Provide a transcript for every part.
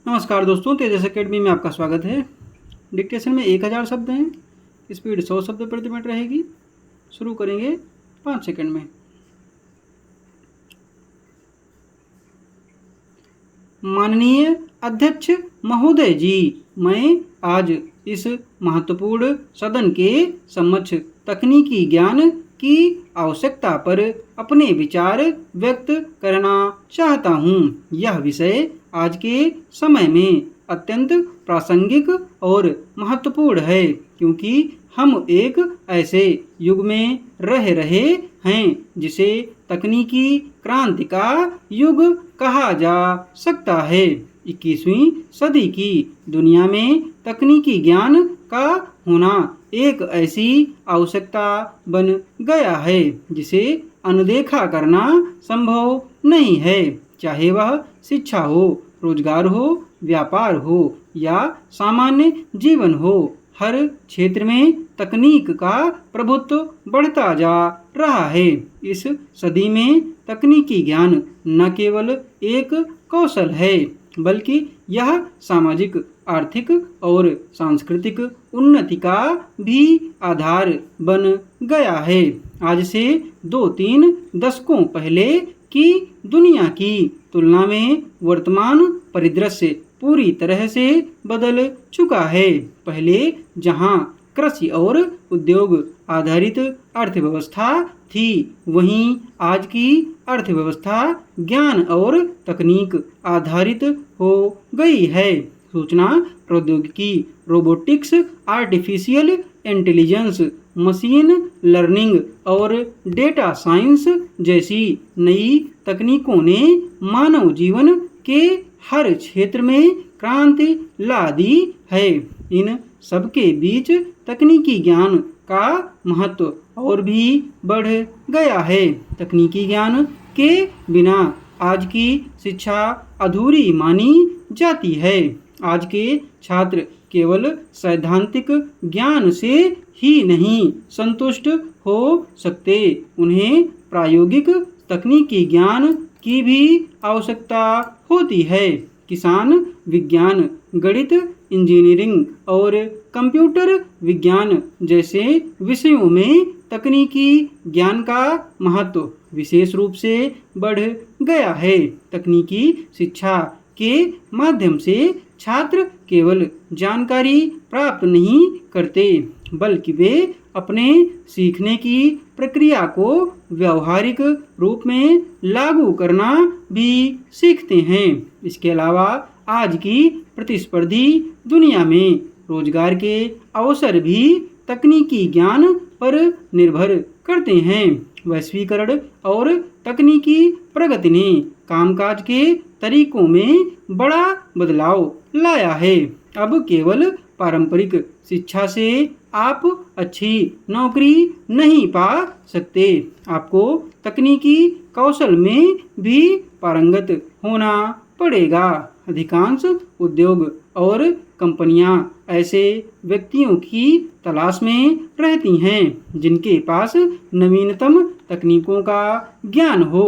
नमस्कार दोस्तों, तेजस एकेडमी में आपका स्वागत है। डिक्टेशन में 1000 शब्द हैं। स्पीड 100 शब्द प्रति मिनट रहेगी। शुरू करेंगे 5 सेकंड में। माननीय अध्यक्ष महोदय जी, मैं आज इस महत्वपूर्ण सदन के समक्ष तकनीकी ज्ञान की आवश्यकता पर अपने विचार व्यक्त करना चाहता हूँ। यह विषय आज के समय में अत्यंत प्रासंगिक और महत्वपूर्ण है, क्योंकि हम एक ऐसे युग में रह रहे हैं जिसे तकनीकी क्रांति का युग कहा जा सकता है। 21वीं सदी की दुनिया में तकनीकी ज्ञान का होना एक ऐसी आवश्यकता बन गया है जिसे अनदेखा करना संभव नहीं है। चाहे वह शिक्षा हो, रोजगार हो, व्यापार हो या सामान्य जीवन हो, हर क्षेत्र में तकनीक का प्रभुत्व बढ़ता जा रहा है। इस सदी में तकनीकी ज्ञान न केवल एक कौशल है, बल्कि यह सामाजिक, आर्थिक और सांस्कृतिक उन्नति का भी आधार बन गया है। आज से 2-3 दशकों पहले की दुनिया की तुलना में वर्तमान परिदृश्य पूरी तरह से बदल चुका है। पहले जहां कृषि और उद्योग आधारित अर्थव्यवस्था थी, वहीं आज की अर्थव्यवस्था ज्ञान और तकनीक आधारित हो गई है। सूचना प्रौद्योगिकी, robotics, artificial intelligence, machine learning और डेटा साइंस जैसी नई तकनीकों ने मानव जीवन के हर क्षेत्र में क्रांति ला दी है। इन सबके बीच तकनीकी ज्ञान का महत्व और भी बढ़ गया है। तकनीकी ज्ञान के बिना आज की शिक्षा अधूरी मानी जाती है। आज के छात्र केवल सैद्धांतिक ज्ञान से ही नहीं संतुष्ट हो सकते, उन्हें प्रायोगिक तकनीकी ज्ञान की भी आवश्यकता होती है। किसान विज्ञान, गणित, इंजीनियरिंग और कंप्यूटर विज्ञान जैसे विषयों में तकनीकी ज्ञान का महत्व विशेष रूप से बढ़ गया है। तकनीकी शिक्षा के माध्यम से छात्र केवल जानकारी प्राप्त नहीं करते, बल्कि वे अपने सीखने की प्रक्रिया को व्यावहारिक रूप में लागू करना भी सीखते हैं। इसके अलावा आज की प्रतिस्पर्धी दुनिया में रोजगार के अवसर भी तकनीकी ज्ञान पर निर्भर करते हैं। वैश्वीकरण और तकनीकी प्रगति ने कामकाज के तरीकों में बड़ा बदलाव लाया है। अब केवल पारंपरिक शिक्षा से आप अच्छी नौकरी नहीं पा सकते, आपको तकनीकी कौशल में भी पारंगत होना पड़ेगा। अधिकांश उद्योग और कंपनियां ऐसे व्यक्तियों की तलाश में रहती हैं जिनके पास नवीनतम तकनीकों का ज्ञान हो।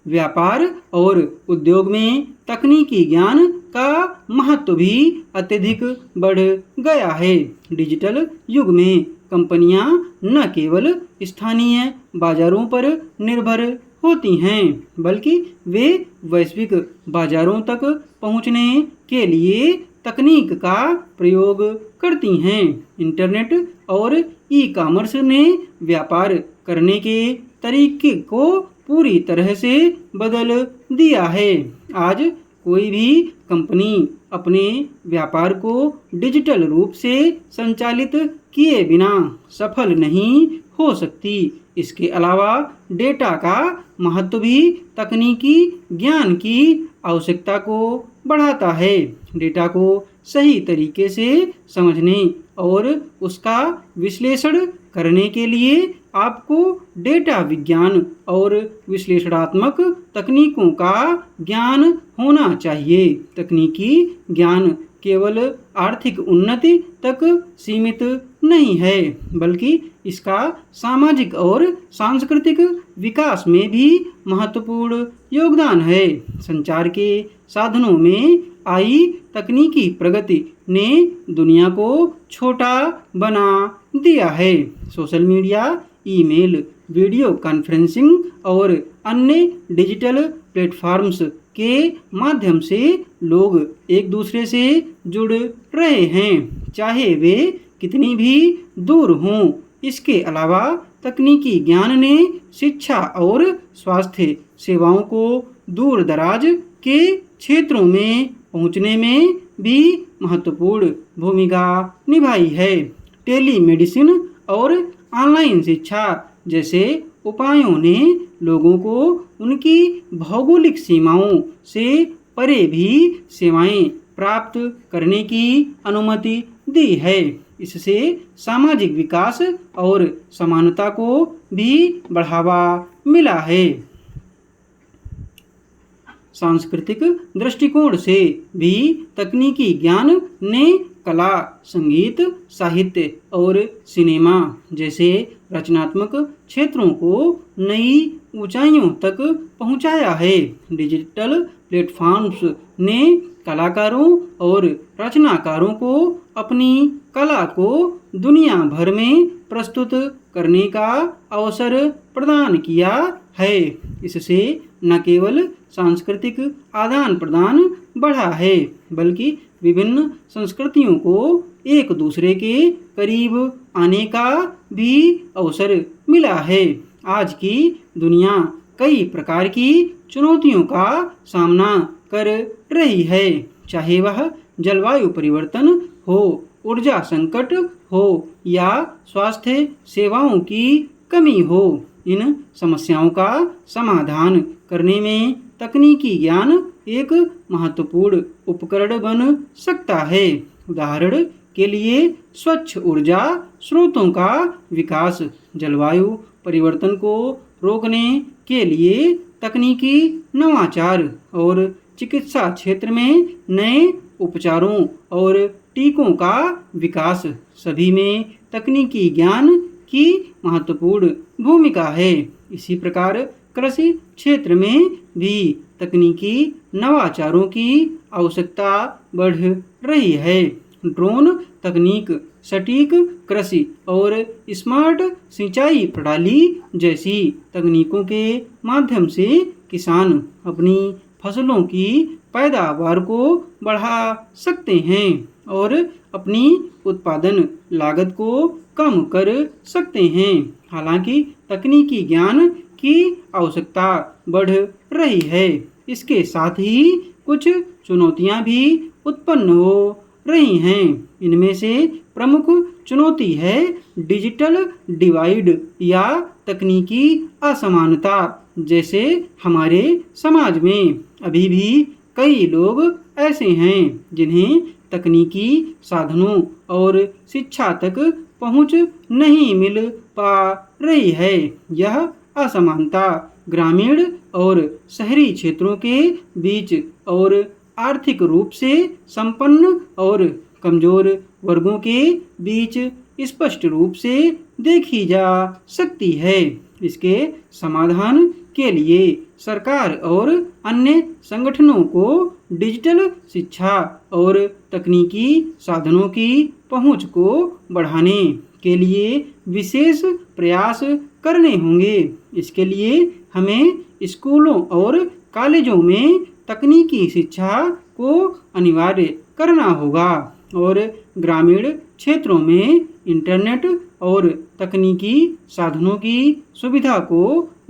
व्यापार और उद्योग में तकनीकी ज्ञान का महत्व भी अत्यधिक बढ़ गया है। डिजिटल युग में कंपनियां न केवल स्थानीय बाजारों पर निर्भर होती हैं, बल्कि वे वैश्विक बाजारों तक पहुंचने के लिए तकनीक का प्रयोग करती हैं। इंटरनेट और ई-कॉमर्स ने व्यापार करने के तरीके को पूरी तरह से बदल दिया है। आज कोई भी कंपनी अपने व्यापार को डिजिटल रूप से संचालित किए बिना सफल नहीं हो सकती। इसके अलावा डेटा का महत्व भी तकनीकी ज्ञान की आवश्यकता को बढ़ाता है। डेटा को सही तरीके से समझने और उसका विश्लेषण करने के लिए आपको डेटा विज्ञान और विश्लेषणात्मक तकनीकों का ज्ञान होना चाहिए। तकनीकी ज्ञान केवल आर्थिक उन्नति तक सीमित नहीं है, बल्कि इसका सामाजिक और सांस्कृतिक विकास में भी महत्वपूर्ण योगदान है। संचार के साधनों में आई तकनीकी प्रगति ने दुनिया को छोटा बना दिया है। Social media, email, video conferencing और अन्य डिजिटल प्लेटफॉर्म्स के माध्यम से लोग एक दूसरे से जुड़ रहे हैं, चाहे वे कितनी भी दूर हों। इसके अलावा तकनीकी ज्ञान ने शिक्षा और स्वास्थ्य सेवाओं को दूर दराज के क्षेत्रों में पहुंचने में भी महत्वपूर्ण भूमिका निभाई है। टेलीमेडिसिन और ऑनलाइन शिक्षा जैसे उपायों ने लोगों को उनकी भौगोलिक सीमाओं से परे भी सेवाएं प्राप्त करने की अनुमति दी है। इससे सामाजिक विकास और समानता को भी बढ़ावा मिला है। सांस्कृतिक दृष्टिकोण से भी तकनीकी ज्ञान ने कला, संगीत, साहित्य और सिनेमा जैसे रचनात्मक क्षेत्रों को नई ऊंचाइयों तक पहुंचाया है। डिजिटल प्लेटफॉर्म्स ने कलाकारों और रचनाकारों को अपनी कला को दुनिया भर में प्रस्तुत करने का अवसर प्रदान किया है। इससे न केवल सांस्कृतिक आदान प्रदान बढ़ा है, बल्कि विभिन्न संस्कृतियों को एक दूसरे के करीब आने का भी अवसर मिला है। आज की दुनिया कई प्रकार की चुनौतियों का सामना कर रही है, चाहे वह जलवायु परिवर्तन हो, ऊर्जा संकट हो या स्वास्थ्य सेवाओं की कमी हो। इन समस्याओं का समाधान करने में तकनीकी ज्ञान एक महत्वपूर्ण उपकरण बन सकता है। उदाहरण के लिए स्वच्छ ऊर्जा स्रोतों का विकास, जलवायु परिवर्तन को रोकने के लिए तकनीकी नवाचार और चिकित्सा क्षेत्र में नए उपचारों और टीकों का विकास, सभी में तकनीकी ज्ञान की महत्वपूर्ण भूमिका है। इसी प्रकार कृषि क्षेत्र में भी तकनीकी नवाचारों की आवश्यकता बढ़ रही है। ड्रोन तकनीक, सटीक कृषि और स्मार्ट सिंचाई प्रणाली जैसी तकनीकों के माध्यम से किसान अपनी फसलों की पैदावार को बढ़ा सकते हैं और अपनी उत्पादन लागत को कम कर सकते हैं। हालांकि तकनीकी ज्ञान की आवश्यकता बढ़ रही है, इसके साथ ही कुछ चुनौतियां भी उत्पन्न हो रही हैं। इनमें से प्रमुख चुनौती है डिजिटल डिवाइड या तकनीकी असमानता। जैसे हमारे समाज में अभी भी कई लोग ऐसे हैं जिन्हें तकनीकी साधनों और शिक्षा तक पहुंच नहीं मिल पा रही है। यह असमानता ग्रामीण और शहरी क्षेत्रों के बीच और आर्थिक रूप से संपन्न और कमजोर वर्गों के बीच स्पष्ट रूप से देखी जा सकती है। इसके समाधान के लिए सरकार और अन्य संगठनों को डिजिटल शिक्षा और तकनीकी साधनों की पहुंच को बढ़ाने के लिए विशेष प्रयास करने होंगे। इसके लिए हमें स्कूलों और कॉलेजों में तकनीकी शिक्षा को अनिवार्य करना होगा और ग्रामीण क्षेत्रों में इंटरनेट और तकनीकी साधनों की सुविधा को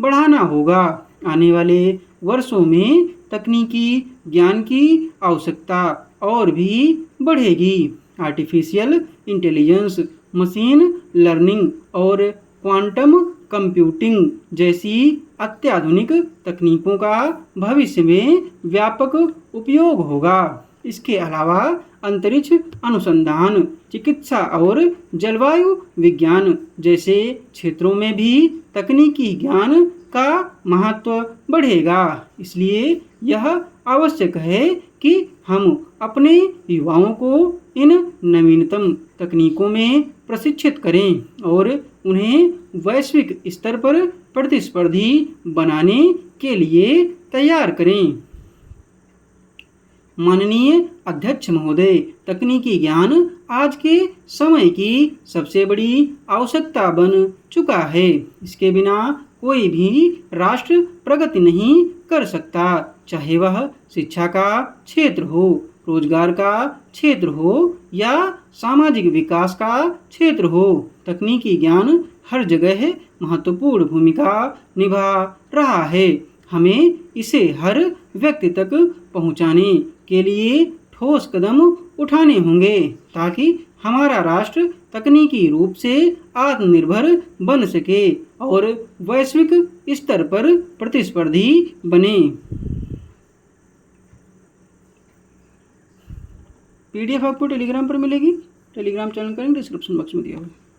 बढ़ाना होगा। आने वाले वर्षों में तकनीकी ज्ञान की आवश्यकता और भी बढ़ेगी। आर्टिफिशियल इंटेलिजेंस, मशीन लर्निंग और क्वांटम कंप्यूटिंग जैसी अत्याधुनिक तकनीकों का भविष्य में व्यापक उपयोग होगा। इसके अलावा अंतरिक्ष अनुसंधान, चिकित्सा और जलवायु विज्ञान जैसे क्षेत्रों में भी तकनीकी ज्ञान का महत्व बढ़ेगा। इसलिए यह आवश्यक है कि हम अपने युवाओं को इन नवीनतम तकनीकों में प्रशिक्षित करें और उन्हें वैश्विक स्तर पर प्रतिस्पर्धी बनाने के लिए तैयार करें। माननीय अध्यक्ष महोदय, तकनीकी ज्ञान आज के समय की सबसे बड़ी आवश्यकता बन चुका है। इसके बिना कोई भी राष्ट्र प्रगति नहीं कर सकता, चाहे वह शिक्षा का क्षेत्र हो, रोजगार का क्षेत्र हो या सामाजिक विकास का क्षेत्र हो। तकनीकी ज्ञान हर जगह महत्वपूर्ण भूमिका निभा रहा है। हमें इसे हर व्यक्ति तक पहुंचाने के लिए ठोस कदम उठाने होंगे ताकि हमारा राष्ट्र तकनीकी रूप से आत्मनिर्भर बन सके और वैश्विक स्तर पर प्रतिस्पर्धी बने। पीडीएफ आपको टेलीग्राम पर मिलेगी। टेलीग्राम चैनल का लिंक डिस्क्रिप्शन बॉक्स में दिया हुआ है।